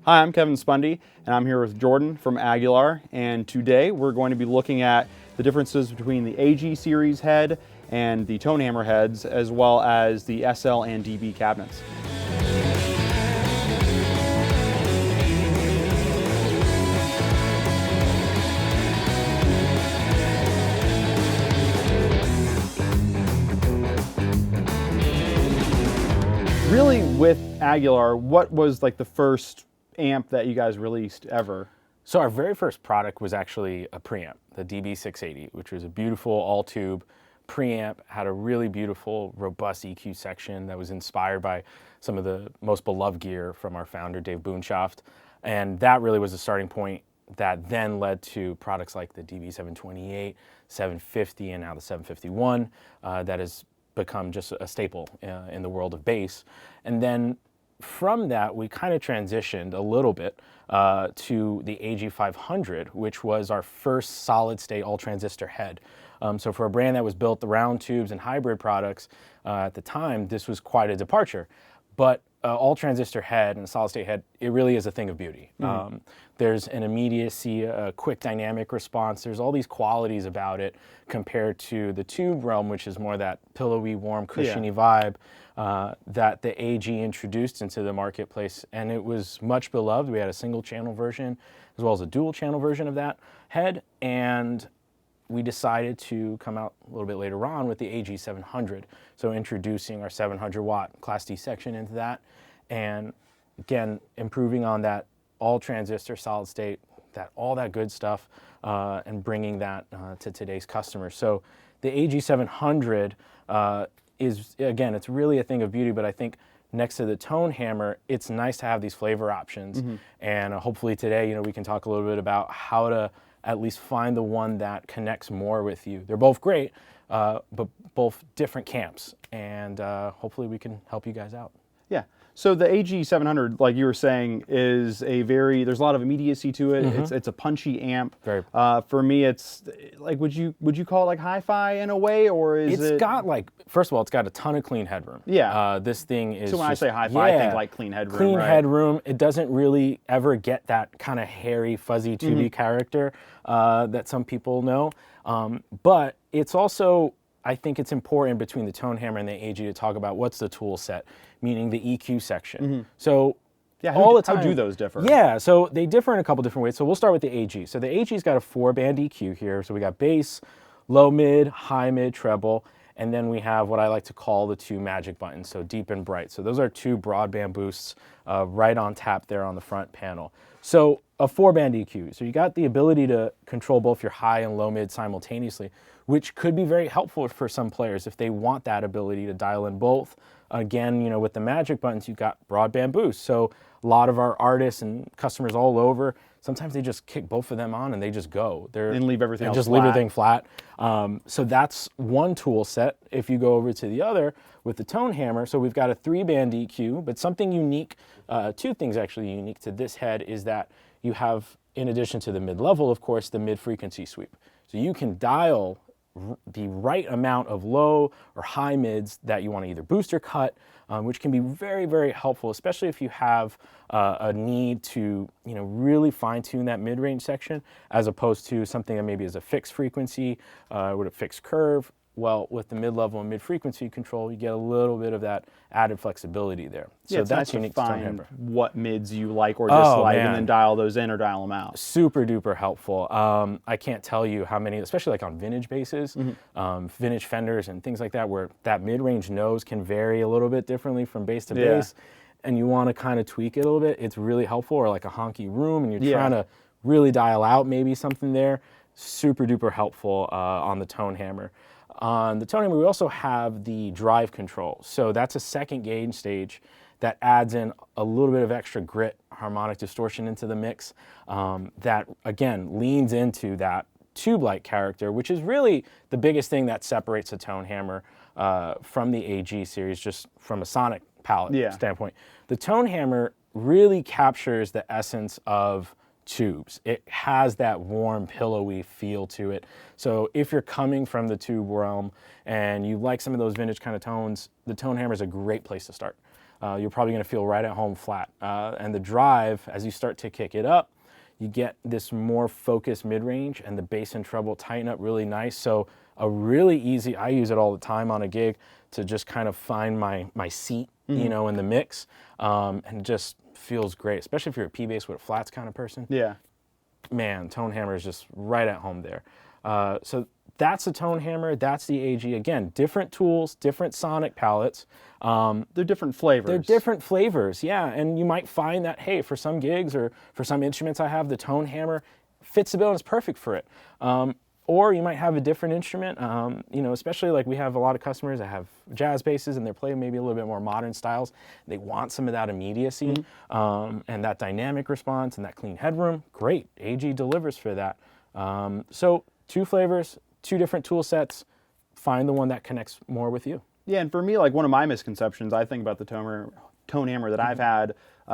Hi, I'm Kevin Spunde, and I'm here with Jordan from Aguilar, and today we're going to be looking at the differences between the AG series head and the tone hammer heads, as well as the SL and DB cabinets. Really, with Aguilar, what was like the first amp that you guys released ever? So our very first product was actually a preamp, the DB680, which was a beautiful all-tube preamp, had a really beautiful, robust EQ section that was inspired by some of the most beloved gear from our founder, Dave Boonshoft. And that really was the starting point that then led to products like the DB728, 750, and now the 751 that has become just a staple in the world of bass. And then from that, we kind of transitioned a little bit to the AG500, which was our first solid-state all-transistor head. So for a brand that was built around tubes and hybrid products at the time, this was quite a departure. But all-transistor head and solid-state head, it really is a thing of beauty. There's an immediacy, a quick dynamic response. There's all these qualities about it compared to the tube realm, which is more that pillowy, warm, cushiony vibe that the AG introduced into the marketplace. And it was much beloved. We had a single channel version as well as a dual channel version of that head. And we decided to come out a little bit later on with the AG700. So introducing our 700 watt Class D section into that. And again, improving on that all transistor solid state, all that good stuff, and bringing that to today's customers. So the AG700 is, again, it's really a thing of beauty, but I think next to the tone hammer, it's nice to have these flavor options. And hopefully today, we can talk a little bit about how to at least find the one that connects more with you. They're both great, but both different camps. And hopefully we can help you guys out. Yeah. So the AG700, like you were saying, is there's a lot of immediacy to it. It's a punchy amp. Very. For me, it's like, would you call it like hi-fi in a way, or is it? It's got like, first of all, it's got a ton of clean headroom. Yeah. This thing is. So when I say hi-fi, I think like clean headroom. Clean right? headroom. It doesn't really ever get that kind of hairy, fuzzy, tubey character that some people know. But it's also, I think it's important between the tone hammer and the AG to talk about what's the tool set, meaning the EQ section. So yeah, all the time, how do those differ? Yeah, so they differ in a couple different ways. So we'll start with the AG. So the AG's got a 4-band EQ here. So we got bass, low mid, high mid, treble, and then we have what I like to call the 2 magic buttons, so deep and bright. So those are 2 broadband boosts right on tap there on the front panel. So a 4-band EQ. So you got the ability to control both your high and low mid simultaneously, which could be very helpful for some players if they want that ability to dial in both. Again, with the magic buttons, you've got broadband boost. So a lot of our artists and customers all over, sometimes they just kick both of them on and they just go. And leave everything else just flat. leave everything flat. So that's one tool set. If you go over to the other with the tone hammer, so we've got a 3-band EQ, but something unique, 2 things actually unique to this head is that you have, in addition to the mid-level, of course, the mid-frequency sweep. So you can dial the right amount of low or high mids that you want to either boost or cut, which can be very, very helpful, especially if you have a need to, really fine-tune that mid-range section, as opposed to something that maybe is a fixed frequency with a fixed curve. Well, with the mid-level and mid-frequency control, you get a little bit of that added flexibility there. So yeah, that's unique to to find what mids you like or dislike, and then dial those in or dial them out. Super duper helpful. I can't tell you how many, especially like on vintage basses, vintage Fenders and things like that, where that mid-range nose can vary a little bit differently from bass to bass, and you want to kind of tweak it a little bit. It's really helpful. Or like a honky room, and you're trying to really dial out maybe something there. Super duper helpful on the tone hammer. On the tone hammer, we also have the drive control. So that's a second gain stage that adds in a little bit of extra grit, harmonic distortion into the mix that, again, leans into that tube-like character, which is really the biggest thing that separates the tone hammer from the AG series, just from a sonic palette standpoint. The tone hammer really captures the essence of tubes. It has that warm, pillowy feel to it. So if you're coming from the tube realm and you like some of those vintage kind of tones, the tone hammer is a great place to start. you're probably going to feel right at home flat. And the drive, as you start to kick it up, you get this more focused mid-range, and the bass and treble tighten up really nice. So a really easy, I use it all the time on a gig to just kind of find my seat, you know, in the mix, and it just feels great, especially if you're a P-bass with a flats kind of person. Yeah. Man, tone hammer is just right at home there. So that's a tone hammer, that's the AG. Again, different tools, different sonic palettes. They're different flavors. They're different flavors, yeah. And you might find that, hey, for some gigs or for some instruments I have, the tone hammer fits the bill and it's perfect for it. Or you might have a different instrument, you know, especially like we have a lot of customers that have jazz basses and they're playing maybe a little bit more modern styles. They want some of that immediacy and that dynamic response and that clean headroom. Great, AG delivers for that. So 2 flavors, 2 different tool sets, find the one that connects more with you. Yeah, and for me, like one of my misconceptions I think about the tone hammer that I've had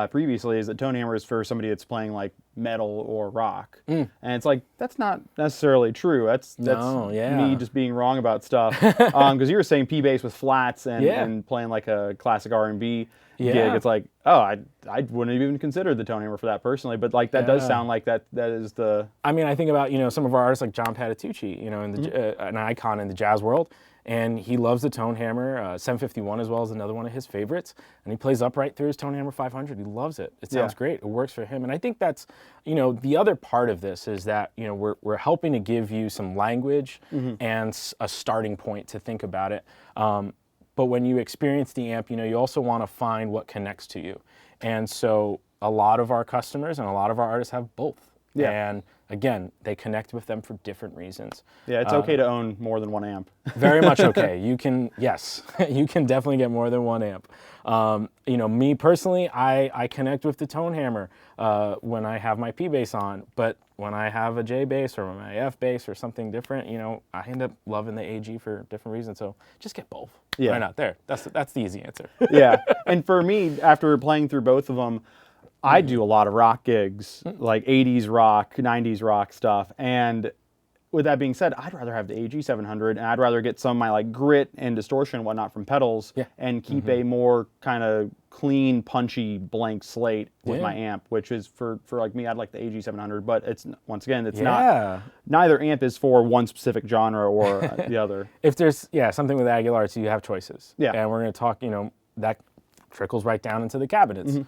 previously is that tone hammer is for somebody that's playing like metal or rock, and it's like that's not necessarily true. That's me just being wrong about stuff. Because you were saying P bass with flats and playing like a classic R&B gig. It's like, oh, I wouldn't have even considered the tone hammer for that personally, but like that does sound like that is the. I mean, I think about, you know, some of our artists like John Patitucci, you know, in the, an icon in the jazz world. And he loves the tone hammer. 751 as well is another one of his favorites. And he plays upright through his tone hammer 500. He loves it. It sounds great. It works for him. And I think that's, you know, the other part of this is that, you know, we're helping to give you some language and a starting point to think about it. But when you experience the amp, you know, you also want to find what connects to you. And so a lot of our customers and a lot of our artists have both. Yeah. And again, they connect with them for different reasons. Yeah, it's okay to own more than one amp. Very much okay. You can, yes, you can definitely get more than one amp. You know, me personally, I connect with the tone hammer when I have my P bass on, but when I have a J bass or my F bass or something different, you know, I end up loving the AG for different reasons. So just get both. Yeah. Why not? There. That's the easy answer. Yeah. And for me, after playing through both of them, I do a lot of rock gigs, like 80s rock, 90s rock stuff. And with that being said, I'd rather have the AG 700 and I'd rather get some of my like grit and distortion and whatnot from pedals and keep a more kind of clean, punchy, blank slate with my amp, which is for like me, I'd like the AG 700, but it's, once again, it's not, neither amp is for one specific genre or the other. If there's, something with Aguilar, so you have choices. Yeah. And we're going to talk, you know, that trickles right down into the cabinets.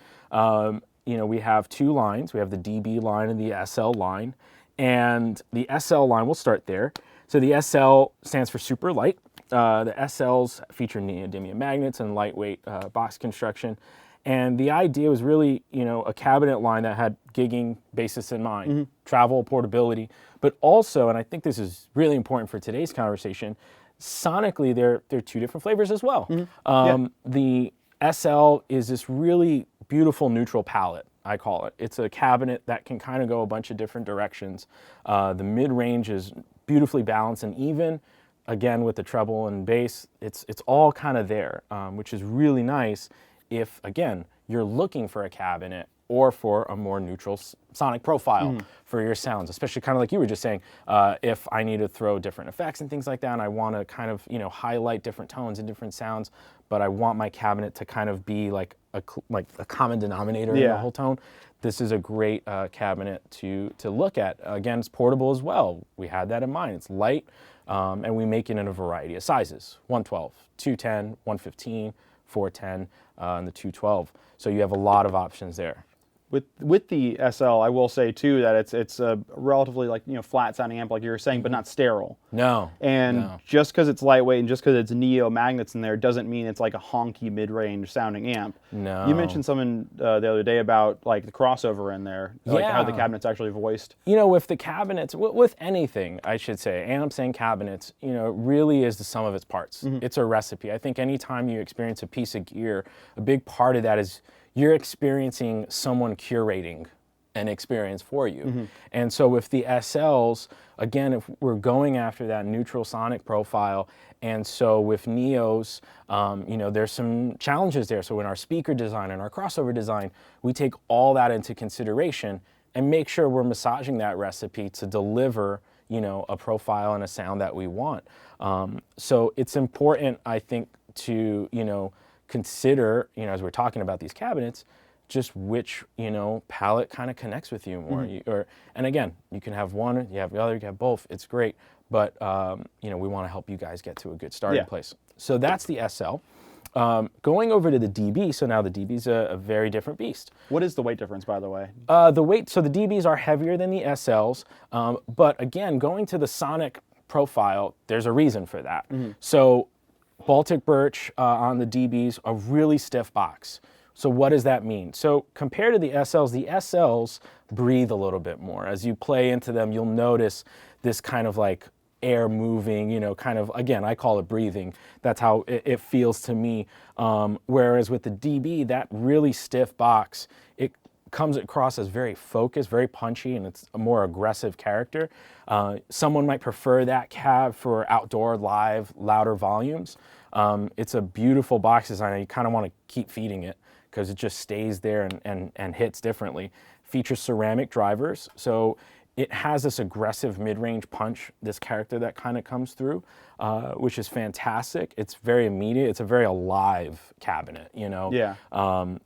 You know, we have 2 lines. We have the DB line and the SL line. And the SL line, we'll start there. So the SL stands for super light. The SLs feature neodymium magnets and lightweight box construction. And the idea was really, you know, a cabinet line that had gigging basis in mind, travel, portability, but also, and I think this is really important for today's conversation, sonically, they're 2 different flavors as well. The SL is this really beautiful neutral palette, I call it. It's a cabinet that can kind of go a bunch of different directions. The mid-range is beautifully balanced and even. Again, with the treble and bass, it's all kind of there, which is really nice if, again, you're looking for a cabinet or for a more neutral sonic profile for your sounds, especially kind of like you were just saying, if I need to throw different effects and things like that, and I want to kind of, you know, highlight different tones and different sounds, but I want my cabinet to kind of be like a common denominator in the whole tone. This is a great cabinet to look at. Again, it's portable as well. We had that in mind. It's light, and we make it in a variety of sizes: 112, 210, 115, 410, and the 212. So you have a lot of options there. With the SL, I will say too that it's a relatively like, you know, flat sounding amp like you were saying, but not sterile. And just because it's lightweight and just because it's neo magnets in there doesn't mean it's like a honky mid-range sounding amp. You mentioned something the other day about like the crossover in there, like how the cabinet's actually voiced. You know, with the cabinets, with anything, I should say, amps and cabinets, you know, it really is the sum of its parts. It's a recipe. I think anytime you experience a piece of gear, a big part of that is you're experiencing someone curating an experience for you. And so with the SLs, again, if we're going after that neutral sonic profile, and so with Neos, you know, there's some challenges there. So in our speaker design and our crossover design, we take all that into consideration and make sure we're massaging that recipe to deliver, you know, a profile and a sound that we want. So it's important, I think, to, you know, consider, as we're talking about these cabinets, just which, palette kind of connects with you more. And again, you can have one, you have the other, you can have both. It's great. But, we want to help you guys get to a good starting place. So that's the SL. Going over to the DB, so now the DB's a very different beast. What is the weight difference, by the way? So the DBs are heavier than the SLs, but again, going to the sonic profile, there's a reason for that. So Baltic birch on the DBs, a really stiff box. So what does that mean? So compared to the SLs breathe a little bit more. As you play into them, you'll notice this kind of like air moving, kind of, again, I call it breathing. That's how it feels to me. Whereas with the DB, that really stiff box, it comes across as very focused, very punchy, and it's a more aggressive character. Someone might prefer that cab for outdoor, live, louder volumes. It's a beautiful box design. You kind of want to keep feeding it because it just stays there and hits differently. Features ceramic drivers, so it has this aggressive mid-range punch, this character that kind of comes through, which is fantastic. It's very immediate. It's a very alive cabinet, Yeah.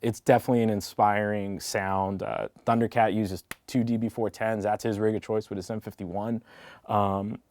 It's definitely an inspiring sound. Thundercat uses 2 DB410s. That's his rig of choice with his M51.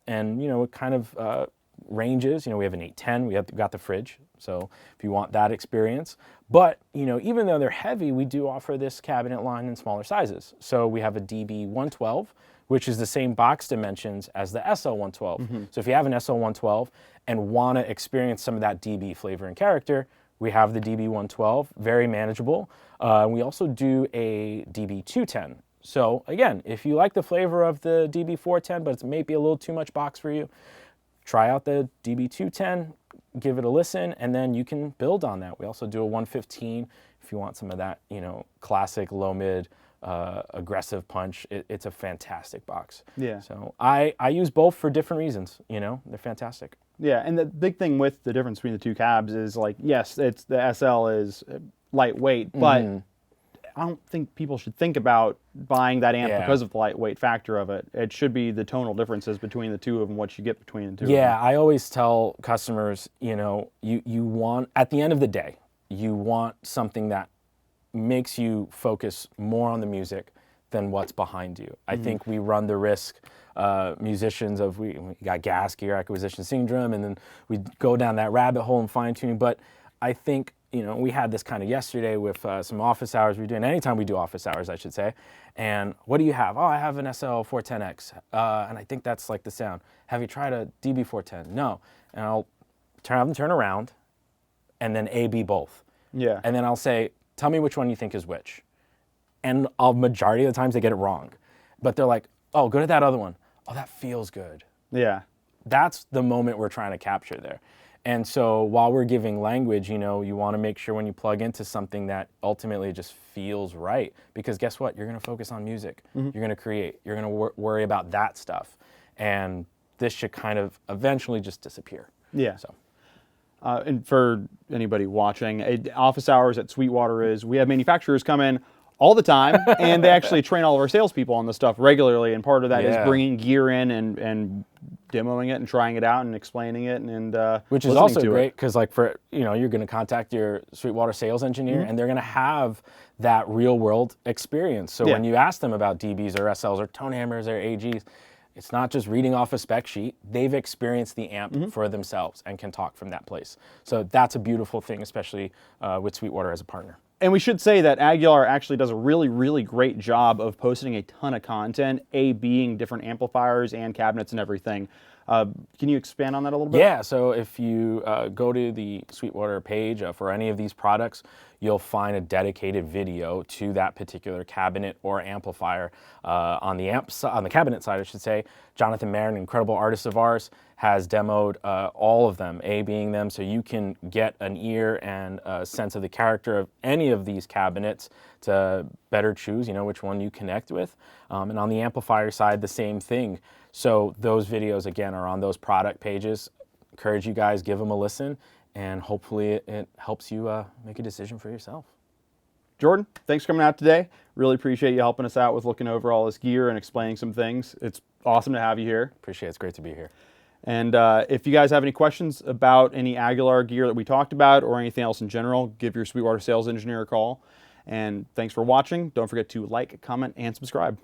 And, it kind of ranges. We have an 810. We've got the fridge. So if you want that experience. But, even though they're heavy, we do offer this cabinet line in smaller sizes. So we have a DB112, which is the same box dimensions as the SL112. So if you have an SL112 and want to experience some of that DB flavor and character, we have the DB112, very manageable. We also do a DB210. So again, if you like the flavor of the DB410, but it's maybe a little too much box for you, try out the DB210, give it a listen, and then you can build on that. We also do a 115 if you want some of that, classic low mid aggressive punch. It's a fantastic box. Yeah. So I use both for different reasons. They're fantastic. Yeah, and the big thing with the difference between the two cabs is like, yes, it's the SL is lightweight, but I don't think people should think about buying that amp because of the lightweight factor of it. It should be the tonal differences between the two of them, what you get between the two. Yeah, I always tell customers, you want, at the end of the day, you want something that makes you focus more on the music than what's behind you. I think we run the risk, musicians, of we got gas gear acquisition syndrome, and then we go down that rabbit hole and fine tuning. But I think, we had this kind of yesterday with some office hours we're doing. Anytime we do office hours, I should say. And what do you have? Oh, I have an SL410X, and I think that's like the sound. Have you tried a DB410? No. And I'll have them turn around, and then A, B both. Yeah. And then I'll say, tell me which one you think is which. And majority of the times they get it wrong. But they're like, oh, go to that other one. Oh, that feels good. Yeah. That's the moment we're trying to capture there. And so while we're giving language, you want to make sure when you plug into something that ultimately just feels right. Because guess what? You're going to focus on music. You're going to create. You're going to worry about that stuff. And this should kind of eventually just disappear. Yeah. So. And for anybody watching, office hours at Sweetwater is we have manufacturers come in all the time, and they actually train all of our salespeople on this stuff regularly. And part of that is bringing gear in and demoing it and trying it out and explaining it and which is also great because you're going to contact your Sweetwater sales engineer and they're going to have that real world experience. So when you ask them about DBs or SLs or tone hammers or AGs, it's not just reading off a spec sheet. They've experienced the amp for themselves and can talk from that place. So that's a beautiful thing, especially with Sweetwater as a partner. And we should say that Aguilar actually does a really, really great job of posting a ton of content, being different amplifiers and cabinets and everything. Can you expand on that a little bit? Yeah, so if you go to the Sweetwater page for any of these products, you'll find a dedicated video to that particular cabinet or amplifier. On the cabinet side, I should say, Jonathan Marin, an incredible artist of ours, has demoed all of them, being them, so you can get an ear and a sense of the character of any of these cabinets to better choose, which one you connect with. And on the amplifier side, the same thing. So those videos, again, are on those product pages. Encourage you guys, give them a listen, and hopefully it helps you make a decision for yourself. Jordan, thanks for coming out today. Really appreciate you helping us out with looking over all this gear and explaining some things. It's awesome to have you here. Appreciate it. It's great to be here. And if you guys have any questions about any Aguilar gear that we talked about or anything else in general, give your Sweetwater sales engineer a call. And thanks for watching. Don't forget to like, comment, and subscribe.